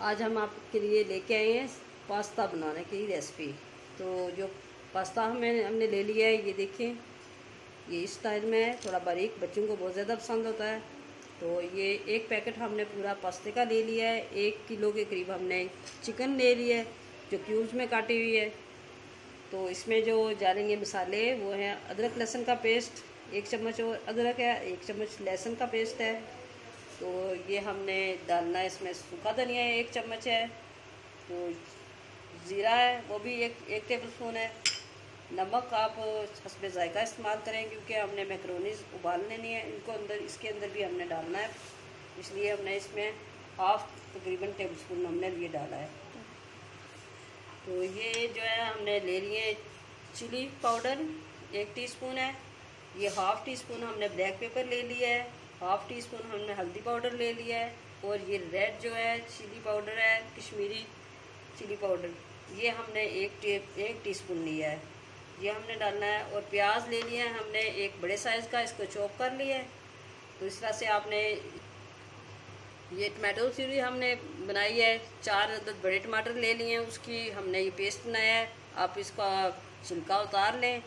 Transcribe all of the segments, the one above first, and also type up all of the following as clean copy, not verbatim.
आज हम आपके लिए लेके आए हैं पास्ता बनाने की रेसिपी। तो जो पास्ता हमने ले लिया है, ये देखें, ये इस स्टाइल में है, थोड़ा बारीक, बच्चों को बहुत ज़्यादा पसंद होता है। तो ये एक पैकेट हमने पूरा पास्ते का ले लिया है। 1 किलो के करीब हमने चिकन ले लिया है जो क्यूब्स में काटी हुई है। तो इसमें जो डालेंगे मसाले वो हैं अदरक लहसुन का पेस्ट 1 चम्मच, और अदरक है 1 चम्मच, लहसुन का पेस्ट है। तो ये हमने डालना है, इसमें सूखा धनिया है 1 चम्मच है। तो ज़ीरा है वो भी एक टेबल स्पून है। नमक आप हस्बे जायका इस्तेमाल करें, क्योंकि हमने मैकरोनीज उबाल लेनी है, इनको इसके अंदर भी हमने डालना है, इसलिए हमने इसमें हाफ तकरीबन टेबल स्पून हमने ये डाला है। तो ये जो है हमने ले लिए चिली पाउडर 1 टीस्पून है। ये हाफ़ टी स्पून हमने ब्लैक पेपर ले लिया है। हाफ़ टी स्पून हमने हल्दी पाउडर ले लिया है। और ये रेड जो है चिली पाउडर है, कश्मीरी चिली पाउडर, ये हमने एक टीस्पून लिया है, ये हमने डालना है। और प्याज ले लिया है हमने एक बड़े साइज़ का, इसको चॉप कर लिया है। तो इस तरह से आपने ये टमाटो प्यूरी हमने बनाई है, 4 अदद बड़े टमाटर ले लिए हैं, उसकी हमने ये पेस्ट बनाया है। आप इसका छिलका उतार लें,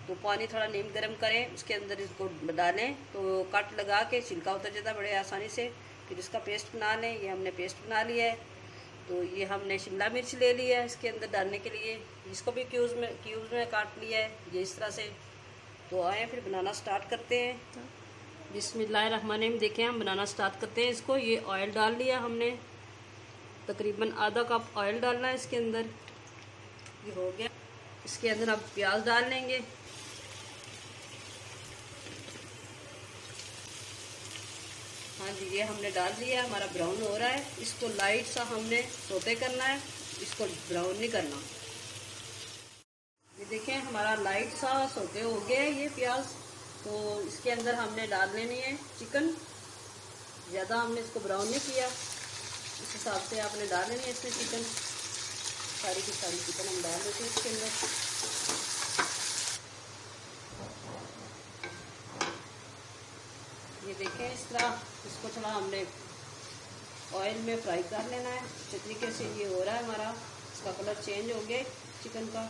तो पानी थोड़ा नीम गर्म करें, उसके अंदर इसको डालें तो कट लगा के छिलका उतर जाता है बड़े आसानी से। फिर इसका पेस्ट बना लें, ये हमने पेस्ट बना लिया है। तो ये हमने शिमला मिर्च ले लिया है इसके अंदर डालने के लिए, इसको भी क्यूब्स में काट लिया है, ये इस तरह से। तो आए फिर बनाना स्टार्ट करते हैं। बिस्मिल्लाहिर्रहमानिर्रहीम। देखें, हम बनाना स्टार्ट करते हैं इसको। ये ऑयल डाल लिया हमने, तकरीबन आधा कप ऑयल डालना है इसके अंदर, ये हो गया। इसके अंदर अब प्याज डाल लेंगे। हाँ जी, ये हमने डाल दिया, हमारा ब्राउन हो रहा है। इसको लाइट सा हमने सोते करना है, इसको ब्राउन नहीं करना। ये देखें, हमारा लाइट सा सोते हो गया है ये प्याज। तो इसके अंदर हमने डाल लेनी है चिकन, ज़्यादा हमने इसको ब्राउन नहीं किया, इस हिसाब से आपने डाल लेनी है इसमें चिकन। सारी की सारी चिकन हम डाल देते हैं इसके अंदर। ये देखें, इस तरह इसको थोड़ा हमने ऑयल में फ्राई कर लेना है। अच्छे तरीके से ये हो रहा है हमारा, इसका कलर चेंज हो गया चिकन का।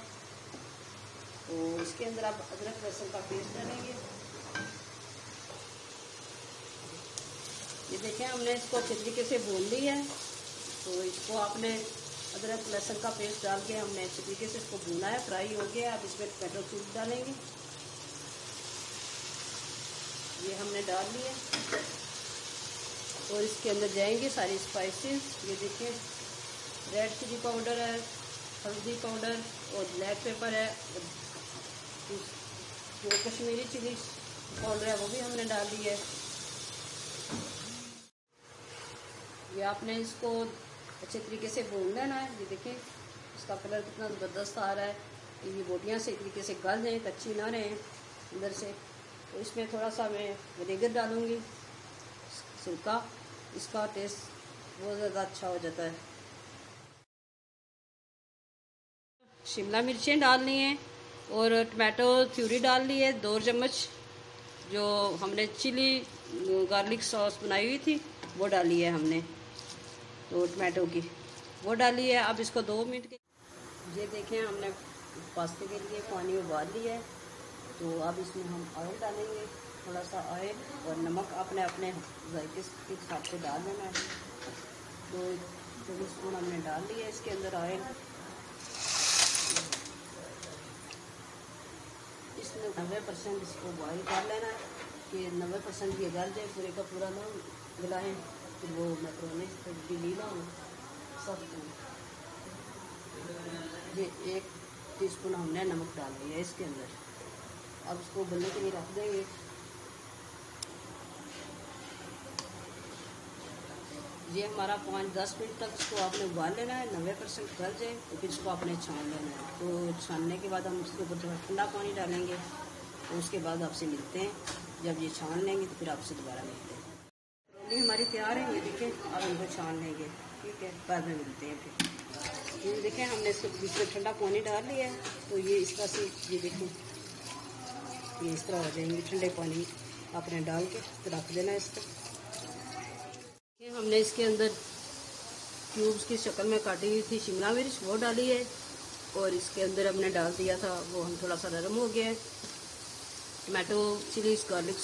तो इसके अंदर आप अदरक लहसुन का पेस्ट डालेंगे। ये देखें, हमने इसको अच्छे तरीके से भून लिया है। तो इसको आपने अदरक लहसुन का पेस्ट डाल के हमने अच्छे तरीके से इसको भूना है, फ्राई हो गया। अब इसमें टमाटो सूप डालेंगे, ये हमने डाल लिया। और इसके अंदर जाएंगे सारी स्पाइसेस। ये देखिए, रेड चिली पाउडर है, हल्दी पाउडर और ब्लैक पेपर है, और जो कश्मीरी चिली पाउडर है वो भी हमने डाल दी है। ये आपने इसको अच्छे तरीके से भून लेना है। ये देखिए, इसका कलर कितना ज़बरदस्त आ रहा है। ये बोटियाँ से एक तरीके से गल जाएँ, कच्ची ना रहें अंदर से। तो इसमें थोड़ा सा मैं विनेगर डालूँगी, सिरका, इसका टेस्ट बहुत ज़्यादा अच्छा हो जाता है। शिमला मिर्चें डालनी है और टमाटो प्यूरी डाल ली है 2 चम्मच। जो हमने चिली गार्लिक सॉस बनाई हुई थी वो डाली है हमने, तो टमाटो की वो डाली है। अब इसको 2 मिनट के, ये देखें, हमने पास्ते के लिए पानी उबाल लिया है। तो अब इसमें हम ऑयल डालेंगे, थोड़ा सा ऑयल, और नमक आपने अपने जायके के हिसाब से डाल देना है। 2 टेबल स्पून हमने डाल लिया इसके अंदर ऑयल। इसमें 90% इसको बॉयल कर लेना है कि 90% ये गल जाए, पूरे का पूरा ना गलाएं, फिर वो मैक्रोनी गीली ना हो सब। ये 1 टीस्पून हमने नमक डाल दिया इसके अंदर। अब इसको गलने के लिए रख देंगे। ये हमारा 5-10 मिनट तक इसको आपने उबाल लेना है, 90% गल जाए तो फिर इसको आपने छान लेना है। तो छानने के बाद हम इसके ऊपर थोड़ा ठंडा पानी डालेंगे। तो उसके बाद आपसे मिलते हैं, जब ये छान लेंगे तो फिर आपसे दोबारा मिलते हैं। ये हमारी तैयार है, ये देखें, अब इनको छान लेंगे, ठीक है, बाद में मिलते हैं फिर। ये देखें, हमने इसको बीच में ठंडा पानी डाल लिया है। तो ये इस तरह से, ये देखें, ये इस तरह हो जाएंगे। ठंडे पानी आपने डाल के रख देना है इसको। हमने इसके अंदर क्यूब्स की शक्ल में काटी हुई थी शिमला मिर्च, वो डाली है। और इसके अंदर हमने डाल दिया था, वो हम थोड़ा सा नरम हो गया है, टमाटो चिली गार्लिक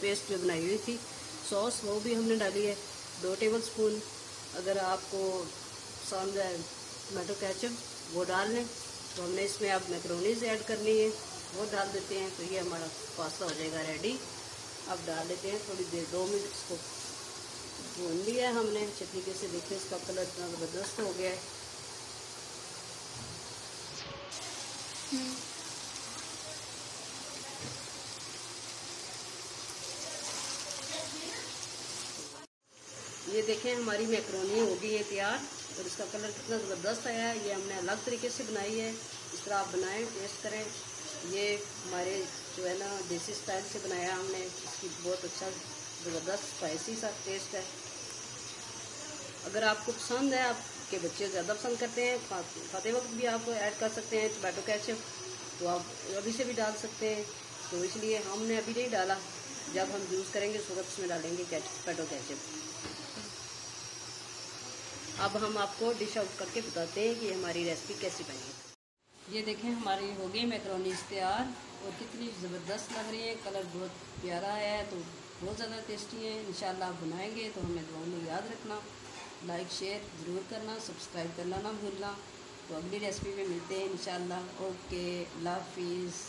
पेस्ट जो बनाई हुई थी, सॉस वो भी हमने डाली है 2 टेबल स्पून। अगर आपको पसंद है टमाटो केचप वो डाल लें। तो हमने इसमें अब मैक्रोनीज ऐड करनी है, वो डाल देते हैं। तो ये हमारा पास्ता हो जाएगा रेडी। अब डाल देते हैं, थोड़ी देर 2 मिनट इसको भून लिया है हमने अच्छे तरीके से। देखिए इसका कलर इतना ज़बरदस्त हो गया है। ये देखें हमारी मैक्रोनी हो गई है तैयार, और इसका कलर कितना ज़बरदस्त आया है। ये हमने अलग तरीके से बनाई है, इस तरह आप बनाएं, टेस्ट करें। ये हमारे जो है ना देसी स्टाइल से बनाया हमने, इसकी बहुत अच्छा ज़बरदस्त स्पाइसी सा टेस्ट है। अगर आपको पसंद है, आपके बच्चे ज़्यादा पसंद करते हैं, खाते वक्त भी आप ऐड कर सकते हैं टमाटो केचप, तो आप अभी से भी डाल सकते हैं। तो इसलिए हमने अभी नहीं डाला, जब हम यूज़ करेंगे उस वक्त उसमें डालेंगे टमाटो केचप। अब हम आपको डिश आउट करके बताते हैं कि हमारी रेसिपी कैसी बनी। ये देखें हमारी हो गई मैक्रोनीज तैयार, और कितनी ज़बरदस्त लग रही है, कलर बहुत प्यारा है, तो बहुत ज़्यादा टेस्टी है। इंशाल्लाह आप बनाएंगे तो हमें दुआ में याद रखना, लाइक शेयर ज़रूर करना, सब्सक्राइब करना ना भूलना। तो अगली रेसिपी में मिलते हैं इंशाल्लाह। ओके, अल्लाह हाफिज़।